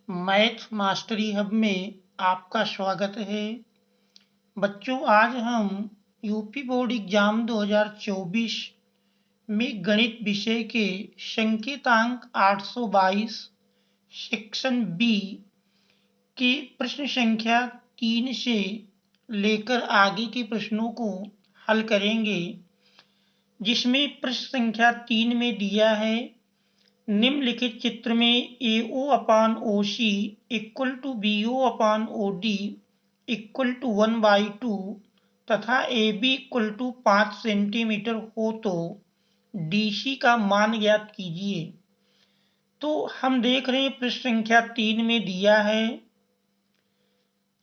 Math mastery hub में आपका स्वागत है। बच्चों, आज हम यूपी बोर्ड एग्जाम 2024 में गणित विषय के संकेतांक 822 सेक्शन बी के प्रश्न संख्या 3 से लेकर आगे के प्रश्नों को हल करेंगे, जिसमें प्रश्न संख्या 3 में दिया है निम्नलिखित चित्र में AO/OC equal to BO/OD equal to 1/2 तथा AB इक्वल टू 5 सेंटीमीटर हो तो DC का मान ज्ञात कीजिए। तो हम देख रहे हैं प्रश्न संख्या 3 में दिया है,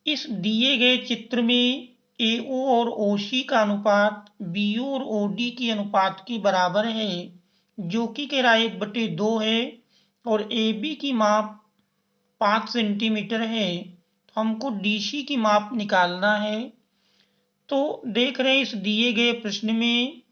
इस दिए गए चित्र में AO और OC का अनुपात BO और OD के अनुपात के बराबर है, जो कि कह रहा है 1/2 है, और AB की माप 5 सेंटीमीटर है। तो हमको DC की माप निकालना है। तो देख रहे हैं इस दिए गए प्रश्न में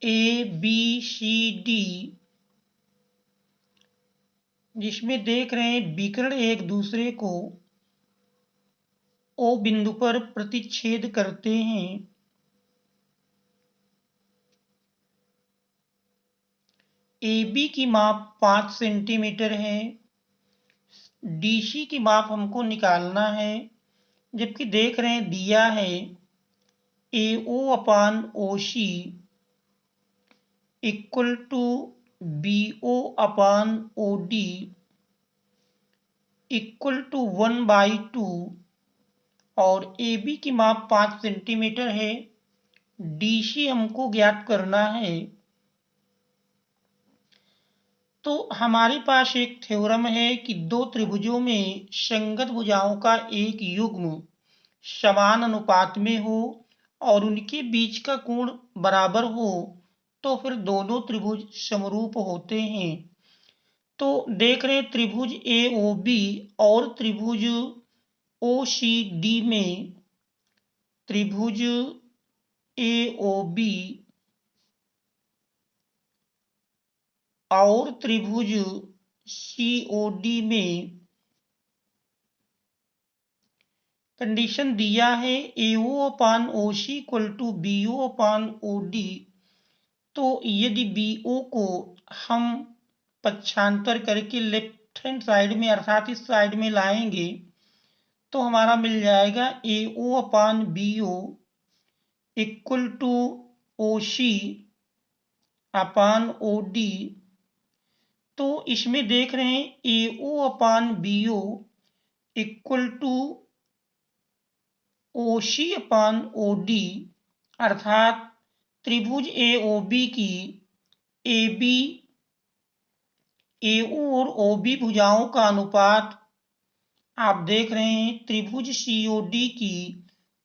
ABCD, जिसमें देख रहे हैं विकर्ण एक दूसरे को O बिंदु पर प्रतिच्छेद करते हैं। AB की माप 5 सेंटीमीटर है, DC की माप हमको निकालना है। जबकि देख रहे हैं दिया है AO/OC equal to BO/OD equal to 1/2 और AB की माप 5 सेंटीमीटर है। DC हमको ज्ञात करना है। तो हमारे पास एक थ्योरम है कि दो त्रिभुजों में संगत भुजाओं का एक युग्म समान अनुपात में हो और उनके बीच का कोण बराबर हो तो फिर दोनों त्रिभुज समरूप होते हैं। तो देख रहे हैं त्रिभुज AOB और त्रिभुज OCD में त्रिभुज AOB और त्रिभुज COD में कंडीशन दिया है AO/OC इक्वल टू BO/OD। तो यदि BO को हम पक्षांतर करके लेफ्ट हैंड साइड में अर्थात इस साइड में लाएंगे तो हमारा मिल जाएगा AO/BO इक्वल टू OC/OD। तो इसमें देख रहे हैं AO/BO इक्वल टू OC/OD, अर्थात त्रिभुज AOB की AB AO और OB भुजाओं का अनुपात आप देख रहे हैं त्रिभुज COD की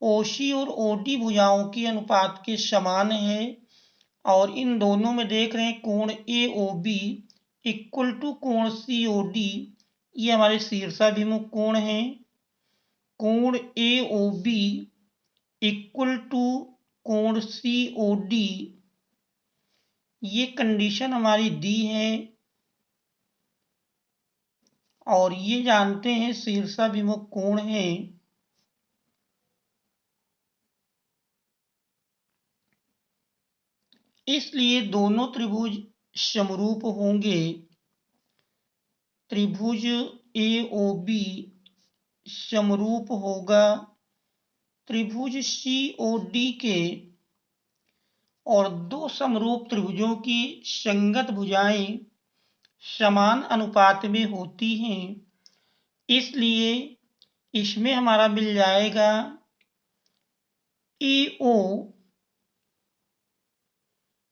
OC और OD भुजाओं के अनुपात के समान है। और इन दोनों में देख रहे हैं कोण AOB इक्वल टू कोण COD, ये हमारे शीर्षाभिमुख कोण है। कोण AOB इक्वल टू कोण COD, ये कंडीशन हमारी दी है और ये जानते हैं शीर्षाभिमुख कोण है। इसलिए दोनों त्रिभुज समरूप होंगे। त्रिभुज AOB समरूप होगा त्रिभुज COD के, और दो समरूप त्रिभुजों की संगत भुजाएं समान अनुपात में होती हैं। इसलिए इसमें हमारा मिल जाएगा AO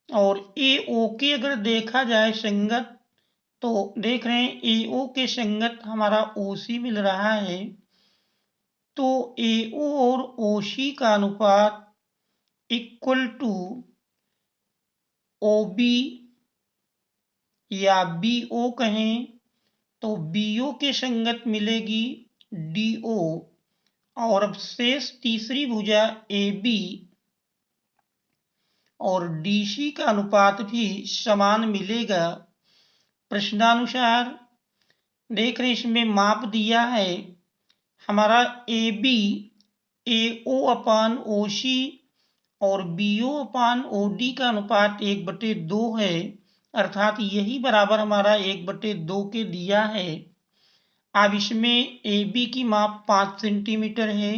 और AO के अगर देखा जाए संगत, तो देख रहे हैं AO के संगत हमारा OC मिल रहा है। तो AO और OC का अनुपात इक्वल टू OB या BO कहें तो BO के संगत मिलेगी DO, और अब शेष तीसरी भुजा AB और DC का अनुपात भी समान मिलेगा। प्रश्नानुसार देख रहे इसमें माप दिया है हमारा AB AO अपान OC और BO अपान OD का अनुपात 1/2 है, अर्थात यही बराबर हमारा 1/2 के दिया है। अब इसमें AB की माप 5 सेंटीमीटर है,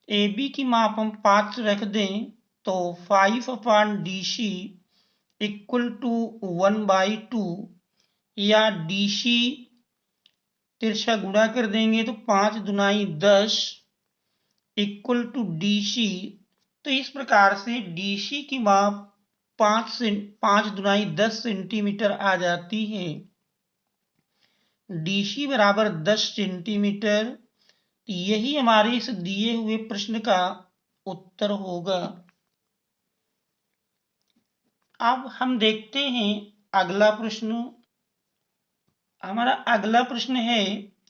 AB की माप हम 5 रख दें तो 5 अपान DC इक्वल टू 1/2, या DC तिरछा गुणा कर देंगे तो 5 दुनाई 10 इक्वल टू DC। तो इस प्रकार से DC की माप 5 दुनाई 10 सेंटीमीटर आ जाती है। DC बराबर 10 सेंटीमीटर। यही हमारे इस दिए हुए प्रश्न का उत्तर होगा। अब हम देखते हैं अगला प्रश्न। हमारा अगला प्रश्न है,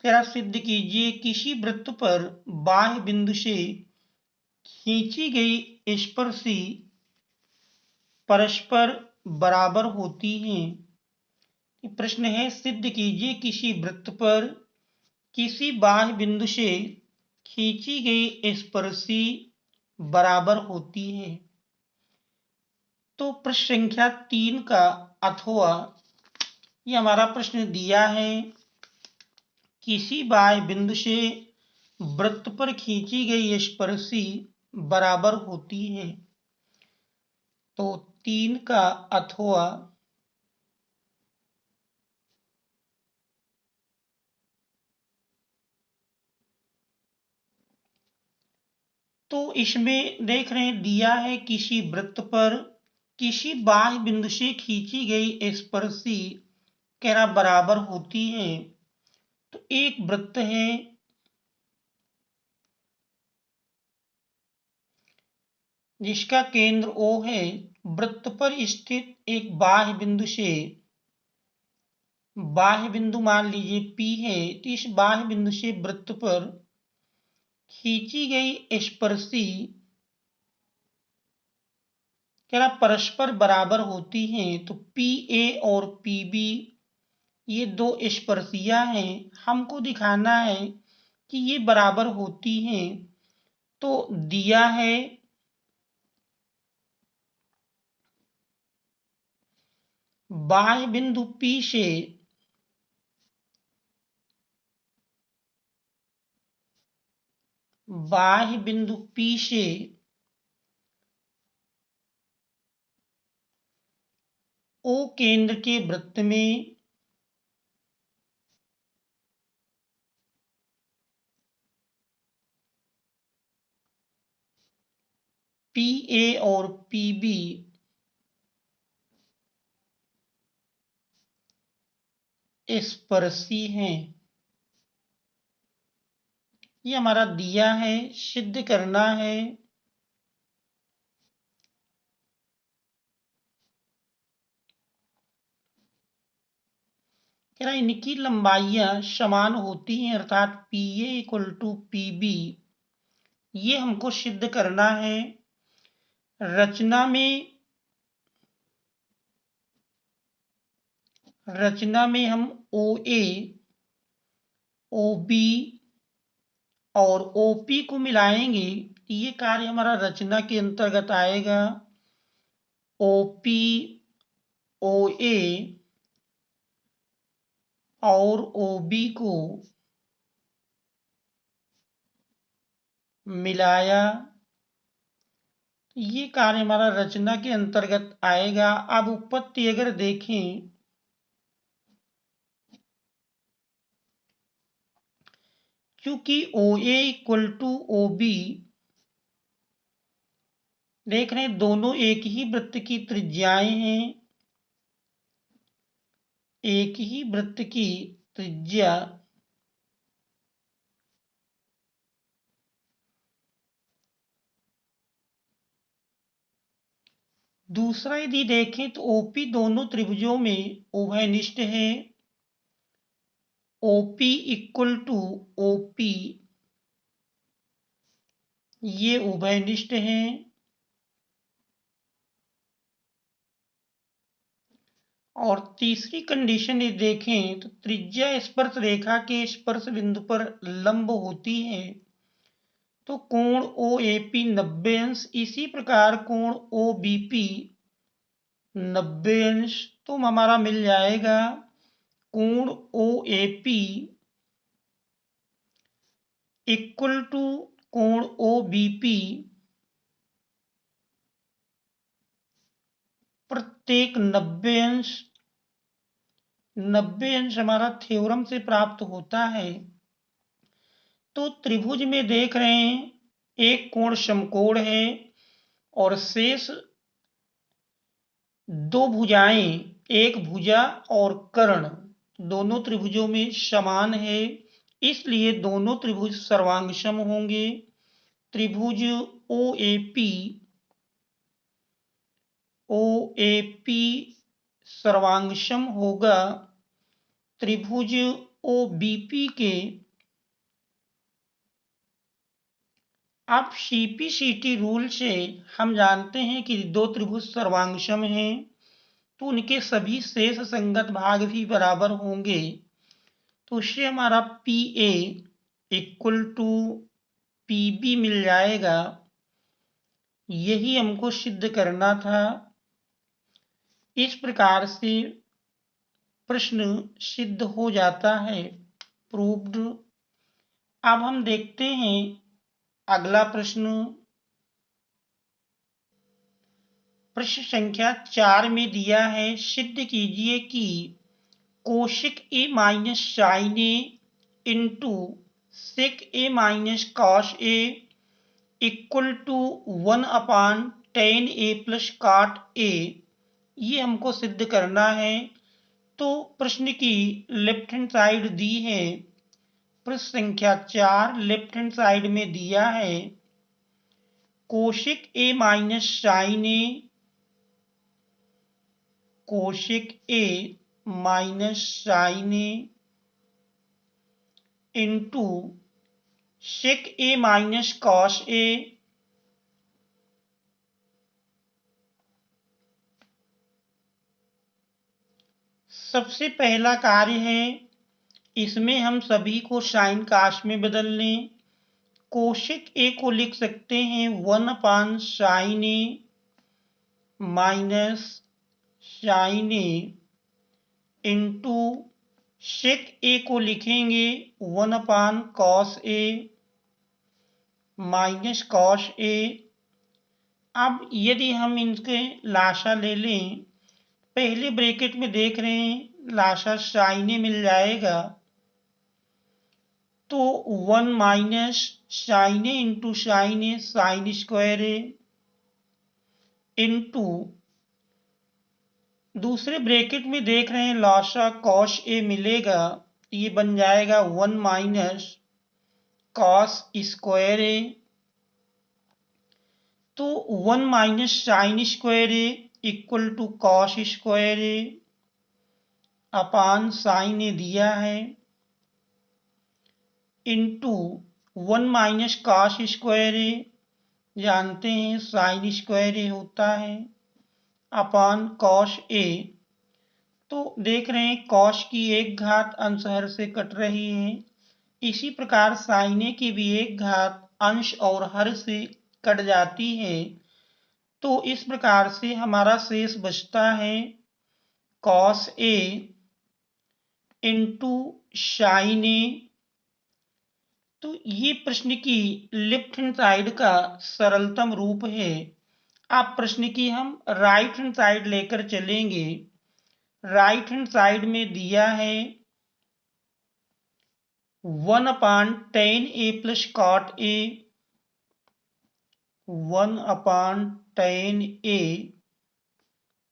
जरा सिद्ध कीजिए किसी वृत्त पर बाह्य बिंदु से खींची गई स्पर्शी परस्पर बराबर होती हैं। प्रश्न है, सिद्ध कीजिए किसी वृत्त पर किसी बाह्य बिंदु से खींची गई स्पर्शी बराबर होती है। तो प्रश्न संख्या 3 का अथवा ये हमारा प्रश्न दिया है, किसी बाह्य बिंदु से वृत्त पर खींची गई स्पर्शी बराबर होती है। तो 3 का अथवा तो इसमें देख रहे हैं दिया है किसी वृत्त पर किसी बाह्य बिंदु से खींची गई स्पर्शी कह बराबर होती है। तो एक वृत्त है जिसका केंद्र O है, वृत्त पर स्थित एक बाह्य बिंदु से, बाह्य बिंदु मान लीजिए P है, तो इस बाह्य बिंदु से वृत्त पर खींची गई स्पर्शी क्या परस्पर बराबर होती हैं। तो PA और PB ये दो स्पर्शियां हैं, हमको दिखाना है कि ये बराबर होती हैं। तो दिया है बाह्य बिंदु P से बाह्य बिंदु P से O केंद्र के वृत्त में PA और PB स्पर्शी हैं। ये हमारा दिया है, सिद्ध करना है। इनकी लंबाइयां समान होती हैं, अर्थात PA इक्वल टू PB, ये हमको सिद्ध करना है। रचना में हम OA OB और OP को मिलाएंगे, ये कार्य हमारा रचना के अंतर्गत आएगा। OP OA और OB को मिलाया, ये कार्य हमारा रचना के अंतर्गत आएगा। अब उत्पत्ति अगर देखें, क्योंकि OA इक्वल टू OB देख रहे हैं दोनों एक ही वृत्त की त्रिज्याएं हैं, एक ही वृत्त की त्रिज्या दूसरा यदि देखें तो OP दोनों त्रिभुजों में उभयनिष्ठ है। OP इक्वल टू OP, ये उभयनिष्ठ हैं। और तीसरी कंडीशन ये देखें तो त्रिज्या स्पर्श रेखा के स्पर्श बिंदु पर लंब होती है तो कोण OAP 90 अंश, इसी प्रकार कोण OBP 90 अंश। तो हमारा मिल जाएगा कोण OAP इक्वल टू कोण OBP प्रत्येक 90 अंश। 90 अंश हमारा थ्योरम से प्राप्त होता है। तो त्रिभुज में देख रहे हैं एक कोण समकोण है और शेष दो भुजाएं, एक भुजा और कर्ण दोनों त्रिभुजों में समान है, इसलिए दोनों त्रिभुज सर्वांगसम होंगे। त्रिभुज OAP सर्वांगसम होगा त्रिभुज OBP के। अब CPCT रूल से हम जानते हैं कि दो त्रिभुज सर्वांगसम हैं तो उनके सभी शेष संगत भाग भी बराबर होंगे। तो उससे हमारा PA इक्वल टू PB मिल जाएगा। यही हमको सिद्ध करना था। इस प्रकार से प्रश्न सिद्ध हो जाता है, प्रूव्ड। अब हम देखते हैं अगला प्रश्न। प्रश्न संख्या 4 में दिया है, सिद्ध कीजिए कि cosec A minus sin A into sec A minus cos A equal to 1/tan A plus cot A। ये हमको सिद्ध करना है। तो प्रश्न की लेफ्ट हैंड साइड दी है। प्रश्न संख्या 4 लेफ्ट हैंड साइड में दिया है cosec A minus sin A, cosec A minus sin A into sec A minus cos A सबसे पहला कार्य है, इसमें हम सभी को साइन काश में बदल लें। कोशिक A को लिख सकते हैं 1/sin A minus sin A into sec A को लिखेंगे 1/cos A minus cos A। अब यदि हम इनके लासा ले लें, पहले ब्रैकेट में देख रहे हैं लासा साइन A मिल जाएगा तो 1 minus sin A into sin A sin square A into दूसरे ब्रैकेट में देख रहे हैं लासा कॉस A मिलेगा, ये बन जाएगा 1 माइनस कॉस स्क्वायर A। तो 1 minus sin square A equal to cos square A upon sin A दिया है into 1 minus cos square A, जानते हैं साइन स्क्वायर A होता है, अपान कॉस A। तो देख रहे हैं कॉस की एक घात अंश हर से कट रही है, इसी प्रकार साइन A की भी एक घात अंश और हर से कट जाती है। तो इस प्रकार से हमारा शेष बचता है cos A into sin A। तो ये प्रश्न की लेफ्ट हैंड साइड का सरलतम रूप है। अब प्रश्न की हम राइट हैंड साइड लेकर चलेंगे। राइट हैंड साइड में दिया है 1/tan A plus cot A, 1/tan A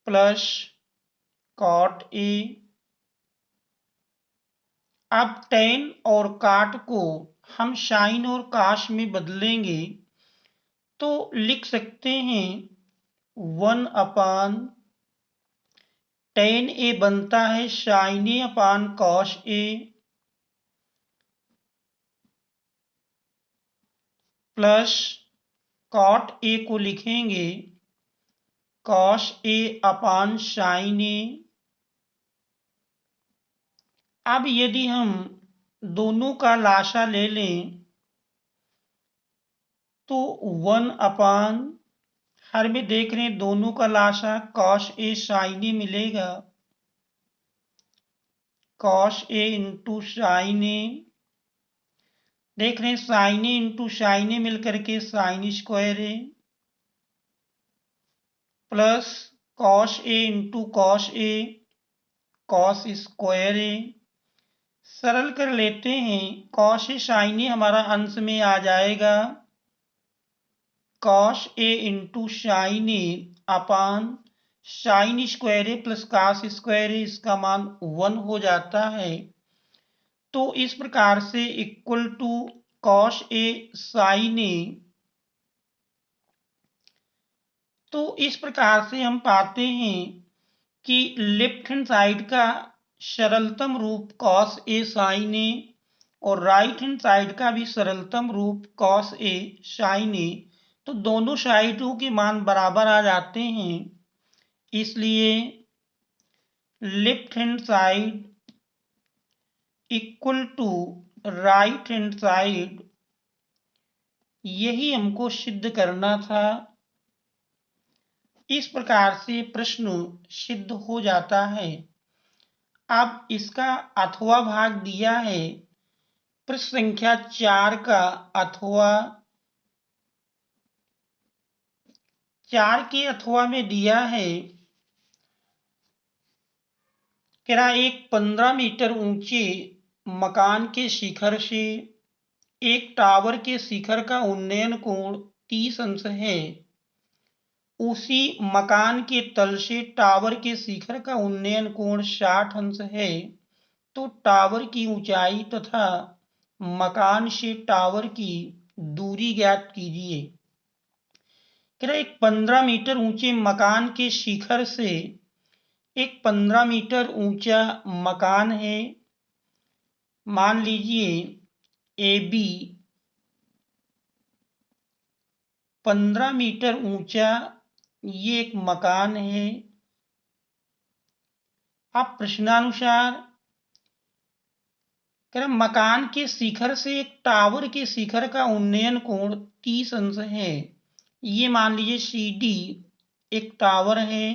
plus cot A। अब tan और cot को हम साइन और काश में बदलेंगे तो लिख सकते हैं 1/tan A बनता है sin A upon cos A plus cot A को लिखेंगे कॉस ए अपान साइन ए। अब यदि हम दोनों का लासा ले लें तो 1 अपान, हर में देख रहे हैं दोनों का लासा कॉस ए साइन ए मिलेगा, कॉस ए इंटू साइन ए, देख रहे हैं साइन ए इंटू साइन ए मिलकर के sine square A, plus cos A into cos A cos square ए। सरल कर लेते हैं, कॉस ए साइन ए हमारा अंश में आ जाएगा cos A into sine A upon sine square A plus cos square ए, इसका मान 1 हो जाता है। तो इस प्रकार से equal to cos A sine A. तो इस प्रकार से हम पाते हैं कि लेफ्ट हैंड साइड का सरलतम रूप कॉस ए साइन ए और राइट हैंड साइड का भी सरलतम रूप कॉस ए साइन ए, तो दोनों साइडों के मान बराबर आ जाते हैं, इसलिए left hand side equal to right hand side, यही हमको सिद्ध करना था। इस प्रकार से प्रश्न सिद्ध हो जाता है। अब इसका अथवा भाग दिया है प्रश्न संख्या 4 का अथवा 4 के अथवा में दिया है कि एक 15 मीटर ऊंचे मकान के शिखर से एक टावर के शिखर का उन्नयन कोण 30 अंश है। उसी मकान के तल से टावर के शिखर का उन्नयन कोण 60 अंश है। तो टावर की ऊंचाई तथा मकान से टावर की दूरी ज्ञात कीजिए। एक 15 मीटर ऊंचे मकान के शिखर से एक 15 मीटर ऊंचा मकान है, मान लीजिए ए बी 15 मीटर ऊंचा ये एक मकान है। अब प्रश्नानुसार मकान के शिखर से एक टावर के शिखर का उन्नयन कोण 30 अंश है। ये मान लीजिए सी डी एक टावर है,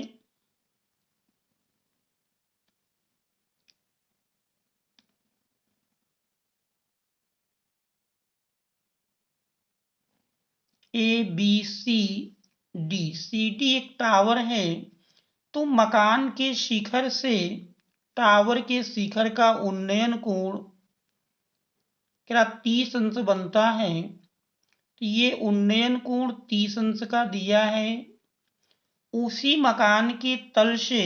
A B C D, C D एक टावर है। तो मकान के शिखर से टावर के शिखर का उन्नयन कोण 30 अंश बनता है। तो ये उन्नयन कोण 30 अंश का दिया है। उसी मकान के तल से,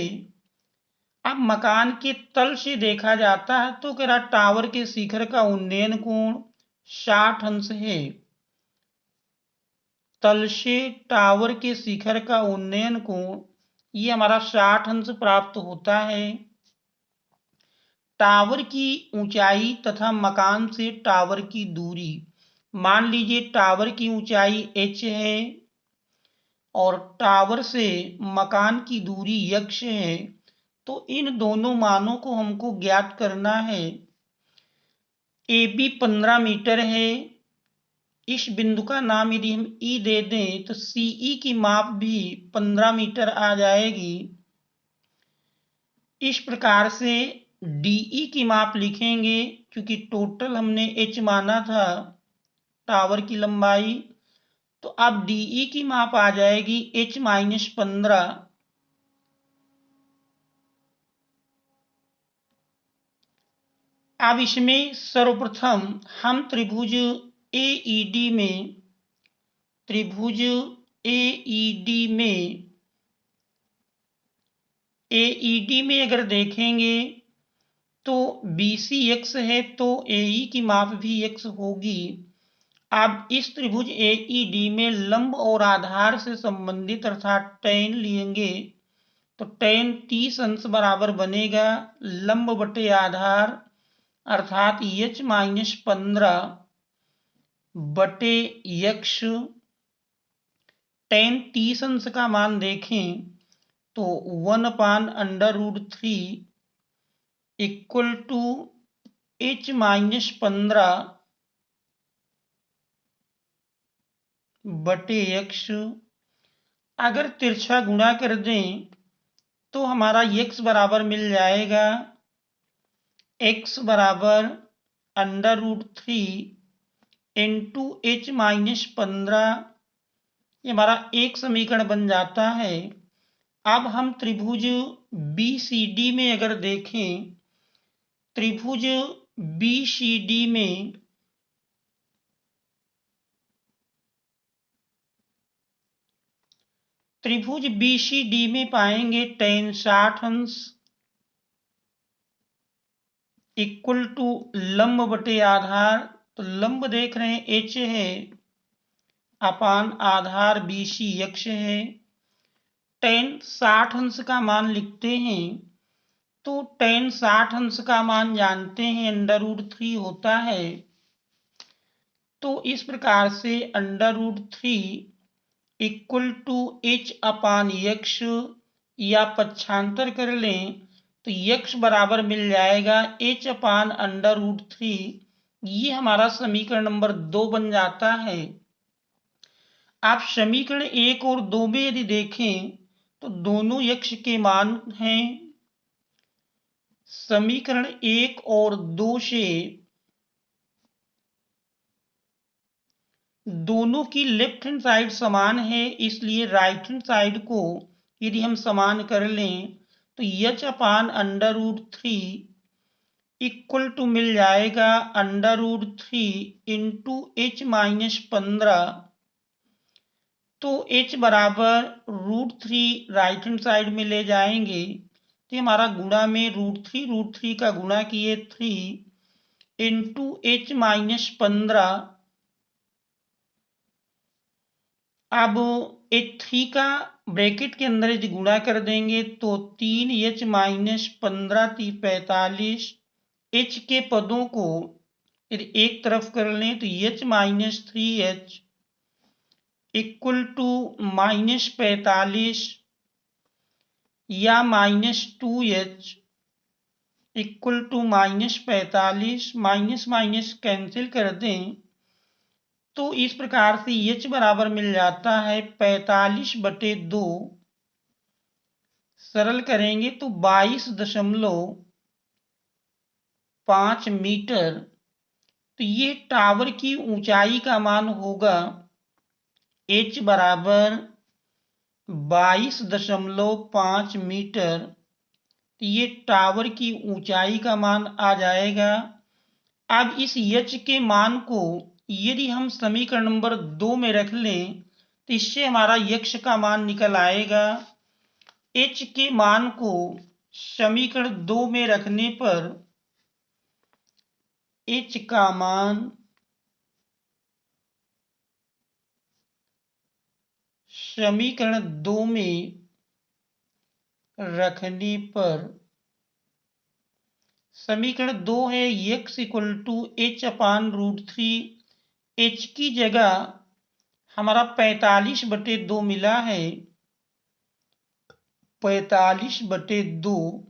अब मकान के तल से देखा जाता है तो टावर के शिखर का उन्नयन कोण 60 अंश है। तल से टावर के शिखर का उन्नयन कोण ये हमारा 60 अंश प्राप्त होता है। टावर की ऊंचाई तथा मकान से टावर की दूरी, मान लीजिए टावर की ऊंचाई h है और टावर से मकान की दूरी x है। तो इन दोनों मानों को हमको ज्ञात करना है। ए बी 15 मीटर है, इस बिंदु का नाम यदि हम ई दे दें तो सीई की माप भी 15 मीटर आ जाएगी। इस प्रकार से डीई की माप लिखेंगे, क्योंकि टोटल हमने h माना था टावर की लंबाई। तो अब डीई की माप आ जाएगी h माइनस 15। अब इसमें सर्वप्रथम हम त्रिभुज एईडी में अगर देखेंगे तो BC x है तो AE की माप भी x होगी। अब इस त्रिभुज AED में लंब और आधार से संबंधित अर्थात tan लेंगे तो tan 30 अंश बराबर बनेगा लंब बटे आधार अर्थात h माइनस 15 बटे यक्स। tan 30 अंश का मान देखें तो 1/√3 इक्वल टू h-15 बटे यक्स। अगर तिरछा गुणा कर दें तो हमारा x बराबर मिल जाएगा x बराबर √3 इंटू h-15। ये हमारा एक समीकरण बन जाता है। अब हम त्रिभुज BCD में अगर देखें, त्रिभुज BCD में पाएंगे tan 60 अंश इक्वल टू लंब बटे आधार। तो लंब देख रहे हैं h है अपान आधार BC यक्ष है। tan 60 अंश का मान लिखते हैं तो tan 60 अंश का मान जानते हैं √3 होता है। तो इस प्रकार से √3 इक्वल टू h अपान यक्ष, या पक्षांतर कर लें तो यक्ष बराबर मिल जाएगा h अपान √3। ये हमारा समीकरण नंबर 2 बन जाता है। आप समीकरण 1 और 2 में यदि देखें तो दोनों यक्ष के मान हैं। समीकरण 1 और 2 से दोनों की लेफ्ट हैंड साइड समान है, इसलिए राइट हैंड साइड को यदि हम समान कर लें तो h अपान √3 इक्वल टू मिल जाएगा √3 इंटू h-15। तो h बराबर √3 राइट हैंड साइड में ले जाएंगे तो हमारा गुणा में √3 का गुणा किए 3 इंटू h-15। अब 3 का ब्रैकेट के अंदर यदि गुणा कर देंगे तो 3h-15 45। h के पदों को यदि एक तरफ कर लें तो h-3h इक्वल टू -45 या -2h equal to -45। Minus minus cancel कर दें तो इस प्रकार से h बराबर मिल जाता है 45/2। सरल करेंगे तो 22.5 मीटर। तो ये टावर की ऊंचाई का मान होगा h बराबर 22.5 मीटर। तो ये टावर की ऊंचाई का मान आ जाएगा। अब इस h के मान को यदि हम समीकरण नंबर 2 में रख लें तो इससे हमारा यक्ष का मान निकल आएगा। h के मान को समीकरण 2 में रखने पर h का मान समीकरण 2 में रखने पर समीकरण 2 है x equal to h upon √3। h की जगह हमारा 45/2 मिला है। 45/2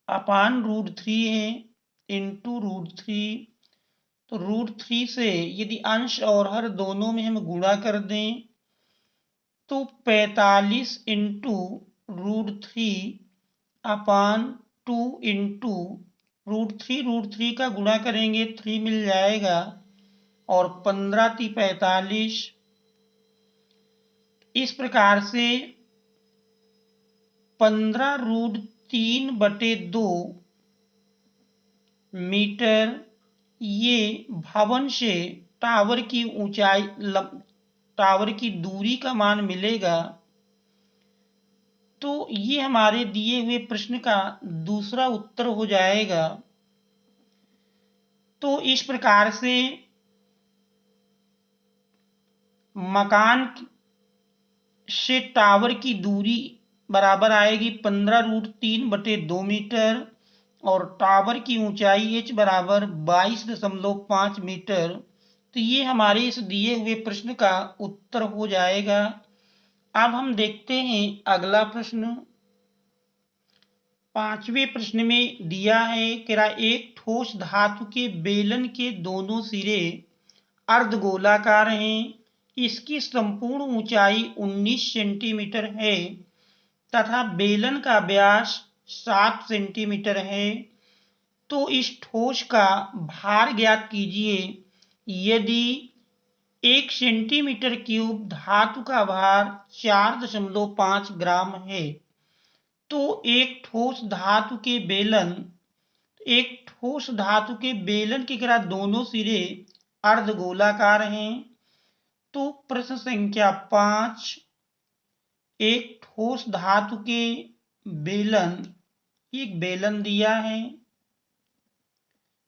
अपान √3 है इंटू √3। तो √3 से यदि अंश और हर दोनों में हम गुणा कर दें तो 45 इंटू √3 अपान 2 इंटू √3 का गुणा करेंगे 3 मिल जाएगा और 15×3 = 45। इस प्रकार से 15√3/2 मीटर ये भवन से टावर की ऊंचाई, टावर की दूरी का मान मिलेगा। तो ये हमारे दिए हुए प्रश्न का दूसरा उत्तर हो जाएगा। तो इस प्रकार से मकान से टावर की दूरी बराबर आएगी 15√3/2 मीटर और टावर की ऊंचाई h बराबर 22.5 मीटर। तो ये हमारे इस दिए हुए प्रश्न का उत्तर हो जाएगा। अब हम देखते हैं अगला प्रश्न। पांचवें प्रश्न में दिया है कि एक ठोस धातु के बेलन के दोनों सिरे अर्धगोलाकार हैं, इसकी संपूर्ण ऊंचाई 19 सेंटीमीटर है तथा बेलन का व्यास 7 सेंटीमीटर है। तो इस ठोस का भार ज्ञात कीजिए। यदि 1 सेंटीमीटर क्यूब धातु का भार 4.5 ग्राम है तो एक ठोस धातु के बेलन के दोनों सिरे अर्धगोलाकार हैं। तो प्रश्न संख्या 5, एक ठोस धातु के एक बेलन दिया है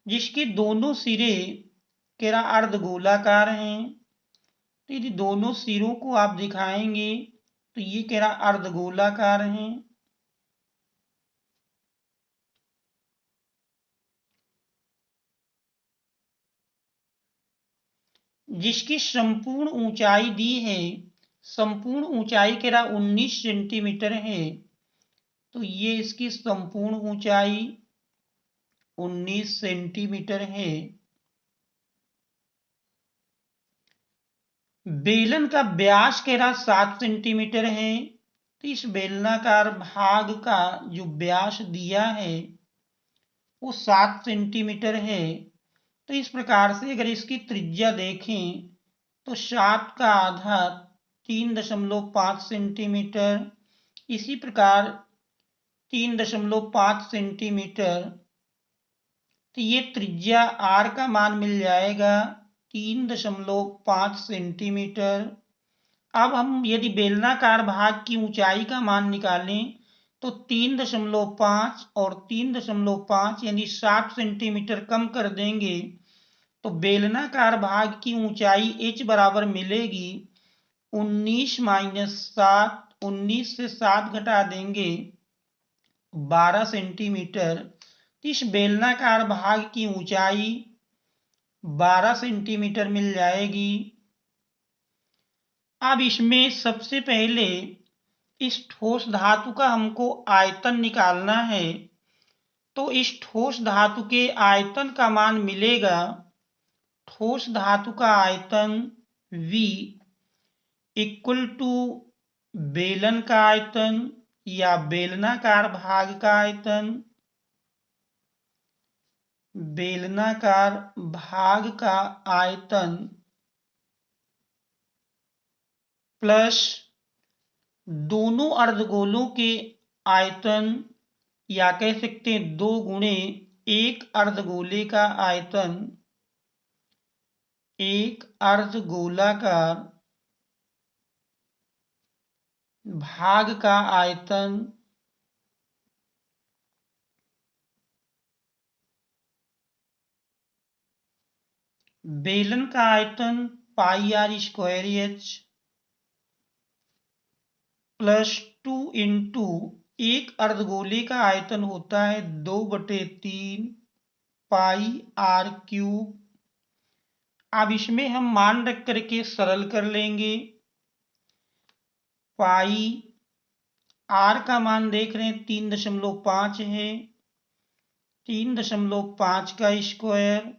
जिसके दोनों सिरे अर्धगोलाकार हैं। तो यदि दोनों सिरों को आप दिखाएंगे तो ये अर्धगोलाकार हैं। जिसकी संपूर्ण ऊंचाई दी है, संपूर्ण ऊंचाई 19 सेंटीमीटर है। तो ये इसकी संपूर्ण ऊंचाई 19 सेंटीमीटर है। बेलन का व्यास 7 सेंटीमीटर है। तो इस बेलनाकार भाग का जो व्यास दिया है वो 7 सेंटीमीटर है। तो इस प्रकार से अगर इसकी त्रिज्या देखें तो 7 का आधा 3.5 सेंटीमीटर, इसी प्रकार 3.5 सेंटीमीटर। तो ये त्रिज्या r का मान मिल जाएगा 3.5 सेंटीमीटर। अब हम यदि बेलनाकार भाग की ऊंचाई का मान निकालें तो 3.5 और 3.5 यानी 7 सेंटीमीटर कम कर देंगे तो बेलनाकार भाग की ऊंचाई h बराबर मिलेगी 19 माइनस 7, 19 से 7 घटा देंगे 12 सेंटीमीटर। इस बेलनाकार भाग की ऊंचाई 12 सेंटीमीटर मिल जाएगी। अब इसमें सबसे पहले इस ठोस धातु का हमको आयतन निकालना है। तो इस ठोस धातु के आयतन का मान मिलेगा, ठोस धातु का आयतन V इक्वल टू बेलन का आयतन या बेलनाकार भाग का आयतन, बेलनाकार भाग का आयतन प्लस दोनों अर्धगोलों के आयतन, या कह सकते हैं 2 गुणे एक अर्धगोले का आयतन, एक अर्धगोलाकार भाग का आयतन बेलन का आयतन पाई r square h plus 2 into एक अर्धगोले का आयतन होता है 2/3 पाई r क्यूब। अब इसमें हम मान रख करके सरल कर लेंगे। पाई r का मान देख रहे हैं 3.5 है, 3.5 का स्क्वायर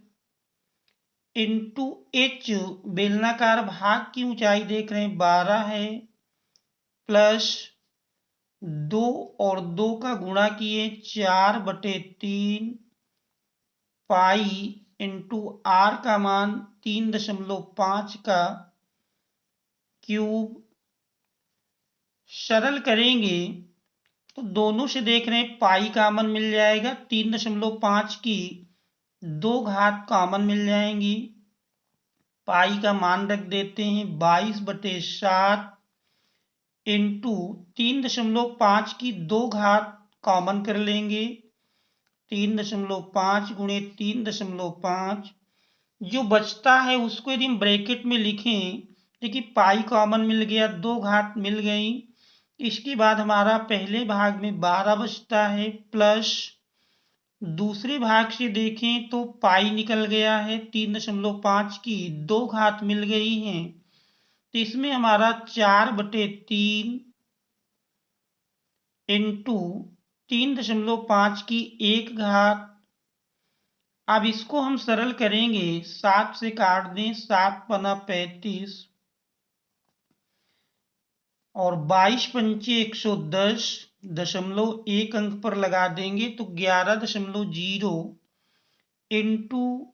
इंटू h, बेलनाकार भाग की ऊंचाई देख रहे हैं 12 है, प्लस 2 और 2 का गुणा किए 4/3 पाई इंटू r का मान 3.5 का क्यूब। सरल करेंगे तो दोनों से देख रहे हैं पाई कॉमन मिल जाएगा, 3.5 की 2 घात कॉमन मिल जाएंगी। पाई का मान रख देते हैं 22/7 इंटू 3.5 की 2 घात कॉमन कर लेंगे, 3.5 गुणे 3.5। जो बचता है उसको यदि हम ब्रैकेट में लिखें, देखिए पाई कॉमन मिल गया, 2 घात मिल गई। इसके बाद हमारा पहले भाग में 12 बचता है, प्लस दूसरे भाग से देखें तो पाई निकल गया है 3.5 की 2 घात मिल गई हैं, तो इसमें हमारा 4/3 इंटू 3.5 की 1 घात। अब इसको हम सरल करेंगे, 7 से काट दें, 7 पना 35 और 22 पंचे 110, 1 अंक पर लगा देंगे तो 11.0 इंटू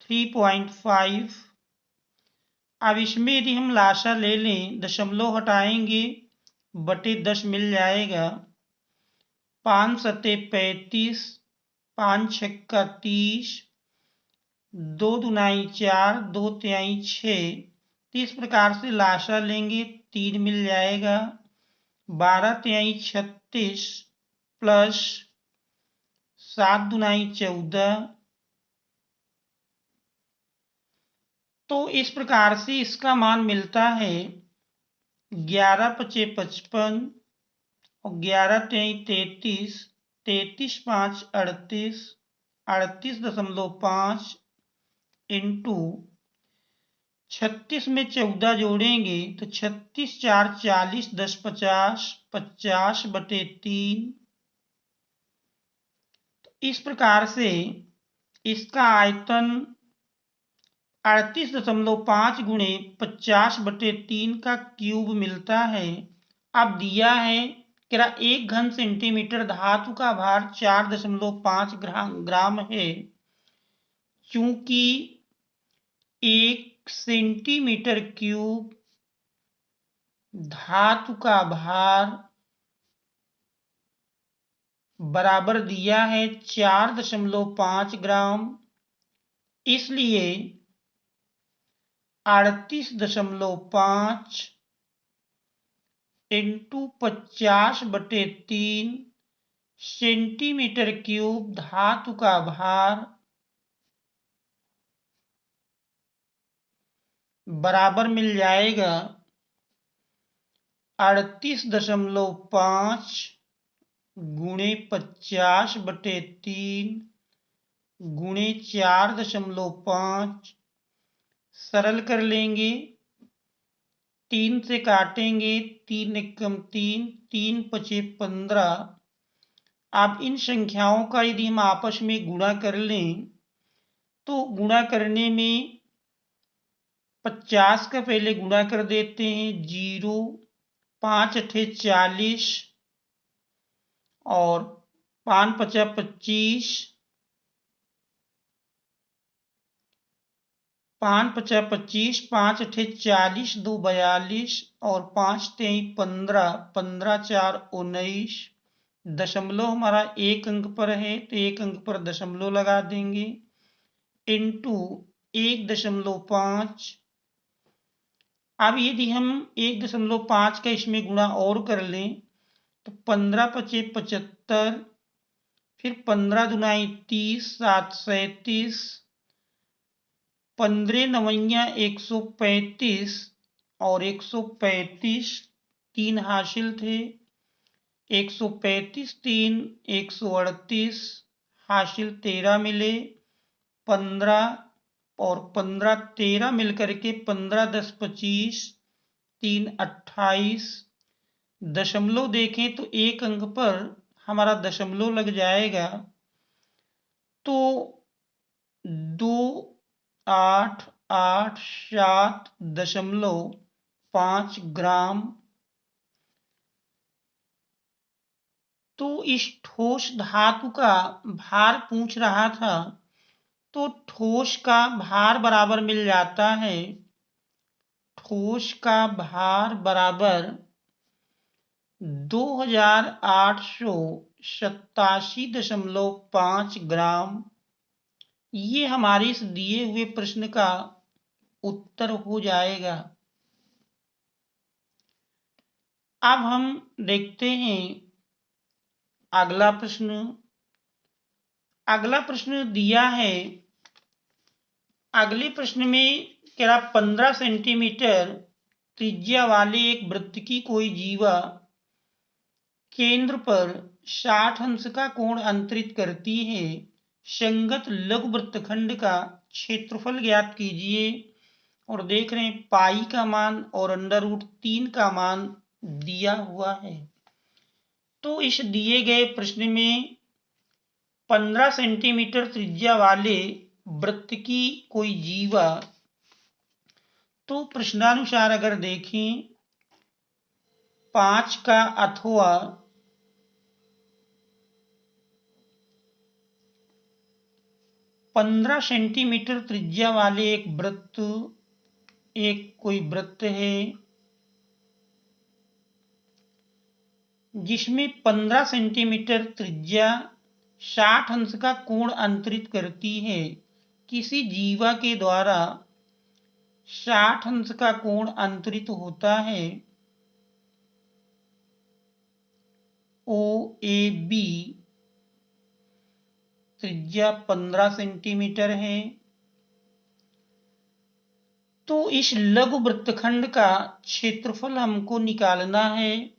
3.5। अब इसमें यदि हम लाशा ले लें, दशमलव हटाएंगे, बटे 10 मिल जाएगा। 5 सते 35, 5 छक्का 30, 2 दुनाई 4, 2 तिहाई 6। इस प्रकार से लाशा लेंगे, 3 मिल जाएगा। 12 तिहाई 36 प्लस 7 दुनाई 14। तो इस प्रकार से इसका मान मिलता है 11 पचे 55 और 11 तिहाई 33, 33 5 38, 38.5 इंटू 36 में 14 जोड़ेंगे तो 36 4 40, 10 50, 50/3। इस प्रकार से इसका आयतन 38.5 गुणे 50/3 का क्यूब मिलता है। अब दिया है कि 1 घन सेंटीमीटर धातु का भार 4.5 ग्राम है। चूंकि 1 सेंटीमीटर क्यूब धातु का भार बराबर दिया है 4.5 ग्राम, इसलिए 38.5 इंटू 50/3 सेंटीमीटर क्यूब धातु का भार बराबर मिल जाएगा 38.5 गुणे 50/3 गुणे 4.5। सरल कर लेंगे, 3 से काटेंगे, 3 एकम 3, 3 पचे 15। अब इन संख्याओं का यदि हम आपस में गुणा कर लें तो गुणा करने में 50 का पहले गुणा कर देते हैं, 0, 5 अठे 40 और 5 पचा 25, 5 पचा 25, 5 अठे 40, 2 42 और 5 तेई 15, 15 4 19। दशमलव हमारा 1 अंक पर है तो 1 अंक पर दशमलव लगा देंगे, इंटू 1.5। अब यदि हम 1.5 का इसमें गुणा और कर लें तो 15 पचे 75, फिर 15 दुनाई 30, 7 37, 15 नवैया 135 और 135 3 हासिल थे, 135 3 138 हासिल 13 मिले, 15 और 15 13 मिलकर के 15 10 25, 3 28। दशमलव देखें तो 1 अंक पर हमारा दशमलव लग जाएगा, तो 2 8 8 7.5 ग्राम। तो इस ठोस धातु का भार पूछ रहा था, तो ठोस का भार बराबर मिल जाता है, ठोस का भार बराबर 2887.5 ग्राम। ये हमारे इस दिए हुए प्रश्न का उत्तर हो जाएगा। अब हम देखते हैं अगला प्रश्न। अगला प्रश्न दिया है, अगले प्रश्न में क्या 15 सेंटीमीटर त्रिज्या वाले एक वृत्त की कोई जीवा केंद्र पर 60 अंश का कोण अंतरित करती है। संगत लघु वृत्तखंड का क्षेत्रफल ज्ञात कीजिए। और देख रहे हैं पाई का मान और √3 का मान दिया हुआ है। तो इस दिए गए प्रश्न में 15 सेंटीमीटर त्रिज्या वाले वृत्त की कोई जीवा, तो प्रश्नानुसार अगर देखें 5 का अथवा 15 सेंटीमीटर त्रिज्या वाले एक वृत्त, एक कोई वृत्त है जिसमें 15 सेंटीमीटर त्रिज्या 60 अंश का कोण अंतरित करती है। किसी जीवा के द्वारा 60 अंश का कोण अंतरित होता है। OAB त्रिज्या 15 सेंटीमीटर है। तो इस लघु वृत्तखंड का क्षेत्रफल हमको निकालना है।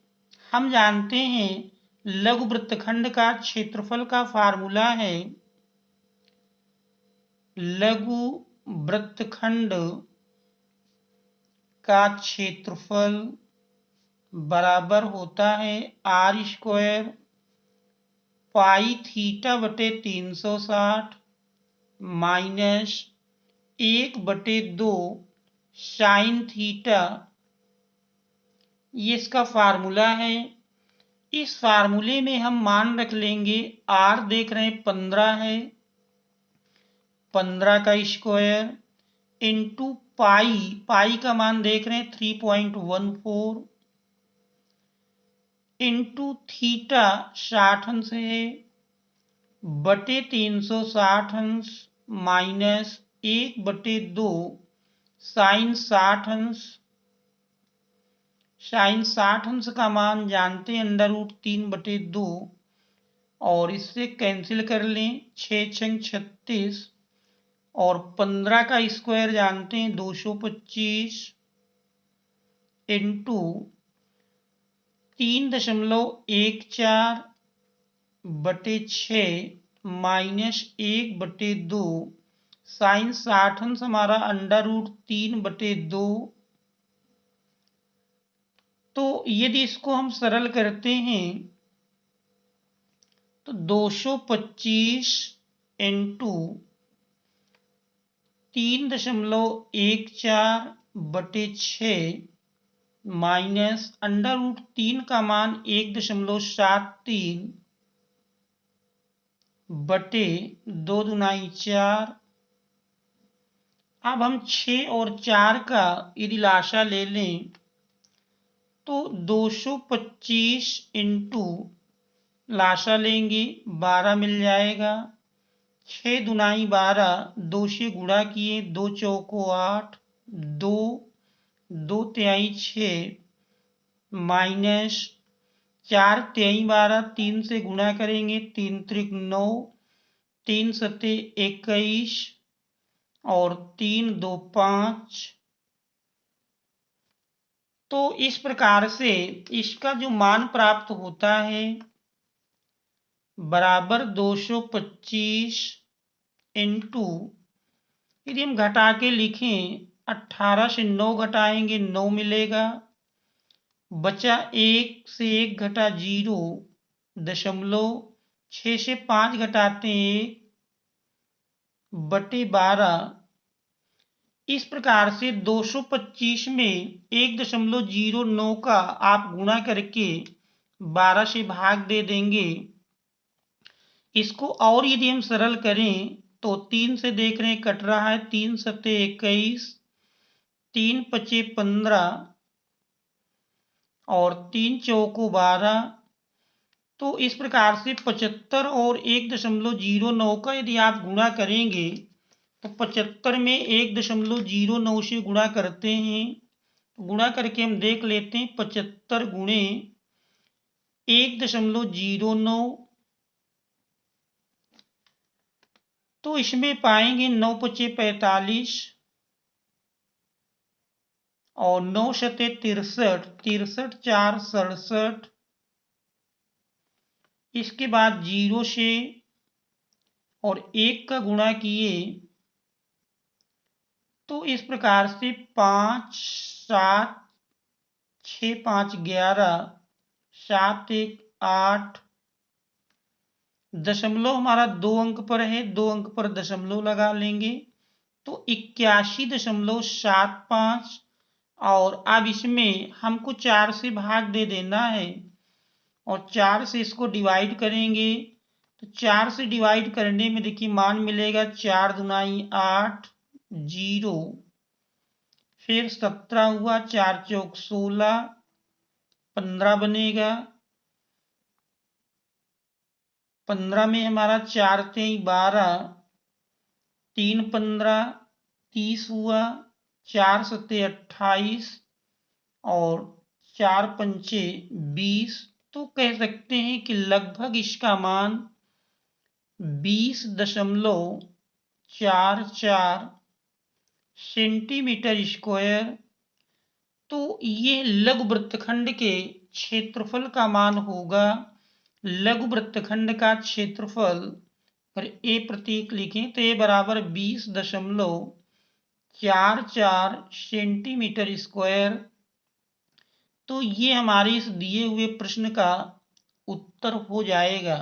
हम जानते हैं लघु वृत्तखंड का क्षेत्रफल का फार्मूला है, लघु वृत्तखंड का क्षेत्रफल बराबर होता है r² पाई थीटा बटे 360 माइनस 1/2 साइन थीटा। ये इसका फार्मूला है। इस फार्मूले में हम मान रख लेंगे r देख रहे हैं 15 है, 15 का स्क्वायर इंटू पाई का मान देख रहे हैं 3.14 इंटू थीटा 60 अंश है बटे 360 अंश माइनस 1/2 साइन 60 अंश। साइन 60 अंश का मान जानते हैं √3/2 और इससे कैंसिल कर लें 6×6 36 और 15 का स्क्वायर जानते हैं 225 इंटू 3.14/6 माइनस 1/2 साइन 60 अंश हमारा √3/2। तो यदि इसको हम सरल करते हैं तो 225 इंटू 3.14/6 माइनस √3 का मान 1.73 बटे 2 दूनाई 4। अब हम 6 और 4 का यदि लाशा ले लें तो 225 इंटू लाशा लेंगे 12 मिल जाएगा। 6 दूनाई 12, 2 से गुणा किए 2 चौको 8, 2 तिहाई 6 माइनस 4 तिहाई 12, 3 से गुणा करेंगे 3 त्रिक 9, 3 सते 21 और 3 2 5। तो इस प्रकार से इसका जो मान प्राप्त होता है बराबर 225 इंटू, यदि हम घटा के लिखें 18 से 9 घटाएंगे 9 मिलेगा, बचा 1 से 1 घटा 0 दशमलव, 6 से 5 घटाते हैं 1 बटे 12। इस प्रकार से 225 में 1.09 का आप गुणा करके 12 से भाग दे देंगे। इसको और यदि हम सरल करें तो 3 से देख रहे हैं कट रहा है, 3 सते 21, 3 पचे 15 और 3 चौको 12। तो इस प्रकार से 75 और 1.09 का यदि आप गुणा करेंगे तो 75 में 1.09 से गुणा करते हैं, गुणा करके हम देख लेते हैं 75 गुणे 1.09, तो इसमें पाएंगे 9 पचे 45 और 9 सते 63, 63 4 67। इसके बाद 0 से और 1 का गुणा किए तो इस प्रकार से 5, 7, 6, 5, 11, 7, 1, 8 दशमलव हमारा 2 अंक पर है, 2 अंक पर दशमलव लगा लेंगे तो 81.75 और अब इसमें हमको 4 से भाग दे देना है और 4 से इसको डिवाइड करेंगे तो 4 से डिवाइड करने में देखिए मान मिलेगा 4 दूनाई 8, 0, फिर 17 हुआ, 4 चौक 16, 15 बनेगा, 15 में हमारा 4 तेई 12, 3 15, 30 हुआ, 4 सत्ते 28 और 4 पंचे 20। तो कह सकते हैं कि लगभग इसका मान 20.44 सेंटीमीटर स्क्वायर। तो ये लघु वृत्तखंड के क्षेत्रफल का मान होगा। लघु वृत्तखंड का क्षेत्रफल पर ए प्रतीक लिखें तो ए बराबर 20.44 सेंटीमीटर स्क्वायर। तो ये हमारे इस दिए हुए प्रश्न का उत्तर हो जाएगा।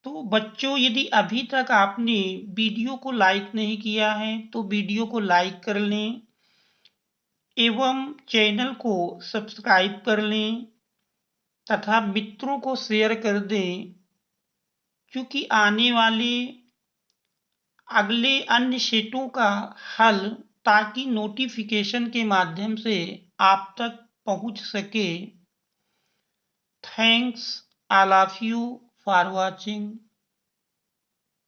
तो बच्चों यदि अभी तक आपने वीडियो को लाइक नहीं किया है तो वीडियो को लाइक कर लें एवं चैनल को सब्सक्राइब कर लें तथा मित्रों को शेयर कर दें, क्योंकि आने वाले अगले अन्य सेटों का हल ताकि नोटिफिकेशन के माध्यम से आप तक पहुंच सके। Thanks all of you for watching.